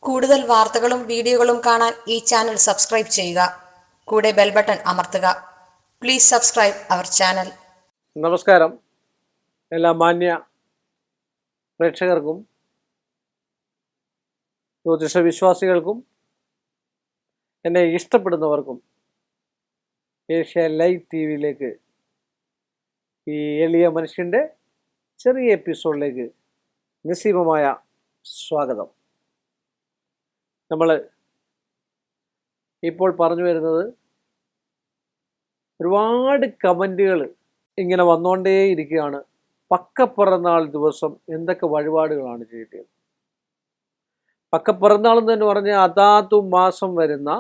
കൂടുതൽ വാർത്തകളും വീഡിയോകളും കാണാൻ ഈ ചാനൽ സബ്സ്ക്രൈബ് ചെയ്യുക. കൂടെ ബെൽ ബട്ടൺ അമർത്തുക. Please subscribe our channel. നമസ്കാരം. എല്ലാ മാന്യ പ്രേക്ഷകർക്കും ജ്യോതിഷ വിശ്വാസികൾക്കും എന്നെ ഇഷ്ടപ്പെടുന്നവർക്കും ഏഷ്യ ലൈവ് TV-യിലേക്ക് ഈ എളിയ മനുഷ്യൻ്റെ ചെറിയ എപ്പിസോഡിലേക്ക് നിസ്സീമമായ സ്വാഗതം. നമ്മൾ ഇപ്പോൾ പറഞ്ഞു വരുന്നത് ഒരുപാട് കമൻറ്റുകൾ ഇങ്ങനെ വന്നുകൊണ്ടേയിരിക്കുകയാണ്. പക്കപ്പിറന്നാൾ ദിവസം എന്തൊക്കെ വഴിപാടുകളാണ് ചെയ്യേണ്ടത്? പക്കപ്പിറന്നാൾ എന്ന് തന്നെ പറഞ്ഞാൽ അതാതു മാസം വരുന്ന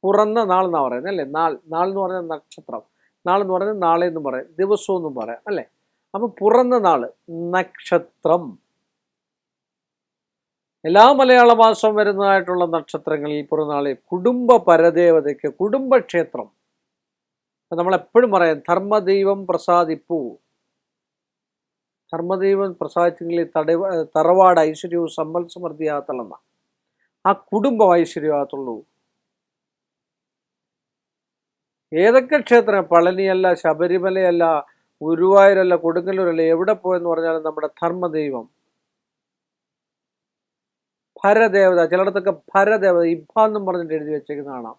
പിറന്ന നാൾ എന്നാണ് പറയുന്നത് അല്ലേ? നാൾ എന്ന് പറഞ്ഞാൽ നക്ഷത്രം, നാളെന്ന് പറഞ്ഞാൽ നാളെ എന്നും പറയാം, ദിവസം എന്നും പറയാം അല്ലേ? അപ്പം പിറന്ന നാൾ നക്ഷത്രം എല്ലാ മലയാള മാസം വരുന്നതായിട്ടുള്ള നക്ഷത്രങ്ങളിൽ പിറന്നാളെ കുടുംബ പരദേവതയ്ക്ക് കുടുംബക്ഷേത്രം നമ്മളെപ്പോഴും പറയാം ധർമ്മദൈവം പ്രസാദിപ്പൂ. ധർമ്മദൈവം പ്രസാദിച്ചെങ്കിൽ തറവാട് ഐശ്വര്യവും സമ്പൽ സമൃദ്ധിയാകത്തുള്ളെന്ന ആ കുടുംബം ഐശ്വര്യമാകത്തുള്ളൂ. ഏതൊക്കെ ക്ഷേത്രം, പളനിയല്ല, ശബരിമലയല്ല, ഗുരുവായൂരല്ല, കൊടുങ്ങല്ലൂരല്ല, എവിടെ പോയെന്ന് പറഞ്ഞാലും നമ്മുടെ ധർമ്മദൈവം ഭരദേവത, ചിലയിടത്തൊക്കെ ഭരദേവത ഇബ്ബ എന്നും പറഞ്ഞിട്ട് എഴുതി വെച്ചേക്കുന്ന കാണാം.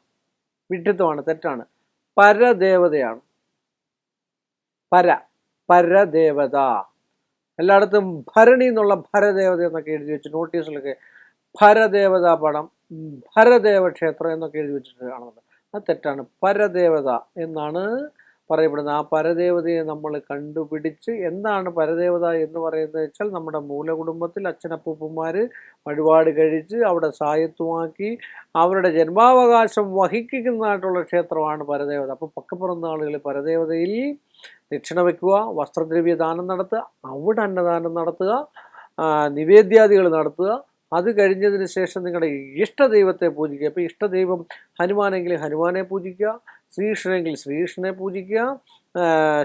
വിഡ്ഢിത്തമാണ്, തെറ്റാണ്. പരദേവതയാണ്. പരദേവത. എല്ലായിടത്തും ഭരണി എന്നുള്ള ഭരദേവത എന്നൊക്കെ എഴുതി വെച്ച് നോട്ടീസിലൊക്കെ ഭരദേവത പടം, ഭരദേവ ക്ഷേത്രം എന്നൊക്കെ എഴുതി വെച്ചിട്ട് കാണുന്നുണ്ട്. അത് തെറ്റാണ്. പരദേവത എന്നാണ് പറയപ്പെടുന്നത്. ആ പരദേവതയെ നമ്മൾ കണ്ടുപിടിച്ച് എന്താണ് പരദേവത എന്ന് പറയുന്നത് വെച്ചാൽ നമ്മുടെ മൂലകുടുംബത്തിൽ അച്ഛനപ്പൂപ്പന്മാർ വഴിപാട് കഴിച്ച് അവിടെ സായത്വമാക്കി അവരുടെ ജന്മാവകാശം വഹിക്കുന്നതായിട്ടുള്ള ക്ഷേത്രമാണ് പരദേവത. അപ്പോൾ പക്കപ്പിറന്ന ആളുകൾ പരദേവതയിൽ ദക്ഷിണ വയ്ക്കുക, വസ്ത്രദ്രവ്യ ദാനം നടത്തുക, അവിടെ അന്നദാനം നടത്തുക, നിവേദ്യാദികൾ നടത്തുക. അത് കഴിഞ്ഞതിന് ശേഷം നിങ്ങളുടെ ഇഷ്ടദൈവത്തെ പൂജിക്കുക. ഇപ്പോൾ ഇഷ്ടദൈവം ഹനുമാനെങ്കിൽ ഹനുമാനെ പൂജിക്കുക, ശ്രീകൃഷ്ണനെങ്കിൽ ശ്രീകൃഷ്ണനെ പൂജിക്കുക,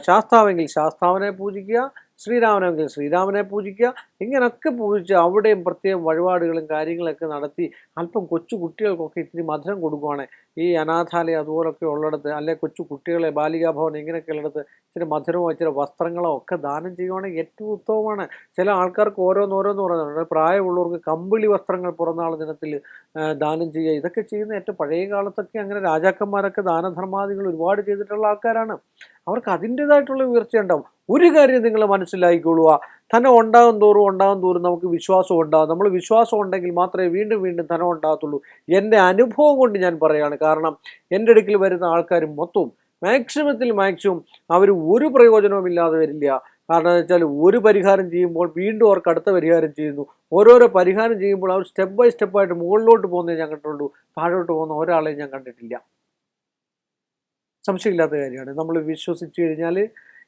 ശാസ്താവെങ്കിൽ ശാസ്താവിനെ പൂജിക്കുക, ശ്രീരാമനെങ്കിൽ ശ്രീരാമനെ പൂജിക്കുക. ഇങ്ങനെയൊക്കെ പൂജിച്ച് അവിടെയും പ്രത്യേകം വഴിപാടുകളും കാര്യങ്ങളൊക്കെ നടത്തി അല്പം കൊച്ചു കുട്ടികൾക്കൊക്കെ ഇത്തിരി മധുരം കൊടുക്കുവാണ്. ഈ അനാഥാലയം അതുപോലൊക്കെ ഉള്ളിടത്ത്, അല്ലെ കൊച്ചു കുട്ടികളെ ബാലികാഭവൻ ഇങ്ങനെയൊക്കെ ഉള്ളിടത്ത് ഇച്ചിരി മധുരമോ ഇച്ചിരി വസ്ത്രങ്ങളോ ഒക്കെ ദാനം ചെയ്യുവാണെങ്കിൽ ഏറ്റവും ഉത്തമമാണ്. ചില ആൾക്കാർക്ക് ഓരോന്നോരോന്ന് പറയുന്നുണ്ട്. പ്രായമുള്ളവർക്ക് കമ്പിളി വസ്ത്രങ്ങൾ പിറന്നാൾ ദിനത്തിൽ ദാനം ചെയ്യുക. ഇതൊക്കെ ചെയ്യുന്ന ഏറ്റവും പഴയ കാലത്തൊക്കെ അങ്ങനെ രാജാക്കന്മാരൊക്കെ ദാനധർമാദികൾ ഒരുപാട് ചെയ്തിട്ടുള്ള ആൾക്കാരാണ്. അവർക്ക് അതിൻ്റെതായിട്ടുള്ള ഉയർച്ചയുണ്ടാവും. ഒരു കാര്യം നിങ്ങൾ മനസ്സിലാക്കിക്കൊള്ളുക, ധനം ഉണ്ടാകും തോറും നമുക്ക് വിശ്വാസം ഉണ്ടാകും. നമ്മൾ വിശ്വാസം ഉണ്ടെങ്കിൽ മാത്രമേ വീണ്ടും വീണ്ടും ധനം ഉണ്ടാകത്തുള്ളൂ. എൻ്റെ അനുഭവം കൊണ്ട് ഞാൻ പറയുകയാണ്. കാരണം എൻ്റെ അടുക്കൽ വരുന്ന ആൾക്കാർ മൊത്തവും മാക്സിമം അവർ ഒരു പ്രയോജനവും ഇല്ലാതെ വരില്ല. കാരണം എന്ന് വെച്ചാൽ ഒരു പരിഹാരം ചെയ്യുമ്പോൾ വീണ്ടും അവർക്ക് അടുത്ത പരിഹാരം ചെയ്യുന്നു. ഓരോരോ പരിഹാരം ചെയ്യുമ്പോൾ അവർ സ്റ്റെപ്പ് ബൈ സ്റ്റെപ്പായിട്ട് മുകളിലോട്ട് പോകുന്നതേ ഞാൻ കണ്ടിട്ടുള്ളൂ. താഴോട്ട് പോകുന്ന ഒരാളെയും ഞാൻ കണ്ടിട്ടില്ല. സംശയമില്ലാത്ത കാര്യമാണ്. നമ്മൾ വിശ്വസിച്ച് കഴിഞ്ഞാൽ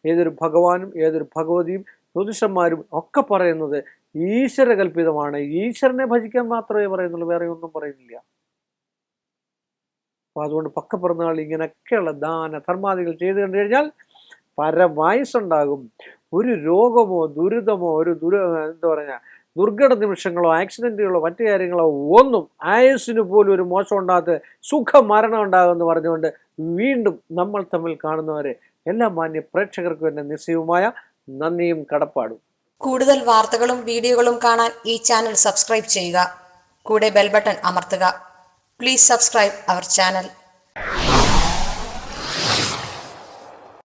ഏതൊരു ഭഗവാനും ഏതൊരു ഭഗവതിയും ജ്യോതിഷന്മാരും ഒക്കെ പറയുന്നത് ഈശ്വരകൽപിതമാണ്. ഈശ്വരനെ ഭജിക്കാൻ മാത്രമേ പറയുന്നുള്ളൂ, വേറെ ഒന്നും പറയുന്നില്ല. അപ്പോൾ അതുകൊണ്ട് പക്കപ്പിറന്നാൾ ഇങ്ങനെയൊക്കെയുള്ള ദാന ധർമാദികൾ ചെയ്ത് കണ്ടു കഴിഞ്ഞാൽ പരമായുസ്സുണ്ടാകും. ഒരു രോഗമോ ദുരിതമോ എന്താ പറയുക ദുർഘട നിമിഷങ്ങളോ ആക്സിഡൻറ്റുകളോ മറ്റു കാര്യങ്ങളോ ഒന്നും ആയുസ്സിന് പോലും ഒരു മോശം ഉണ്ടാകാത്ത സുഖമരണം ഉണ്ടാകുമെന്ന് പറഞ്ഞുകൊണ്ട് വീണ്ടും നമ്മൾ തമ്മിൽ കാണുന്നവരെ എല്ലാ മാന്യ പ്രേക്ഷകർക്കും എൻ്റെ നിസ്സീമമായ നന്ദിയും കടപ്പാടും. കൂടുതൽ വാർത്തകളും വീഡിയോകളും കാണാൻ ഈ ചാനൽ സബ്സ്ക്രൈബ് ചെയ്യുക. കൂടെ ബെൽ ബട്ടൺ അമർത്തുക. Please subscribe our channel.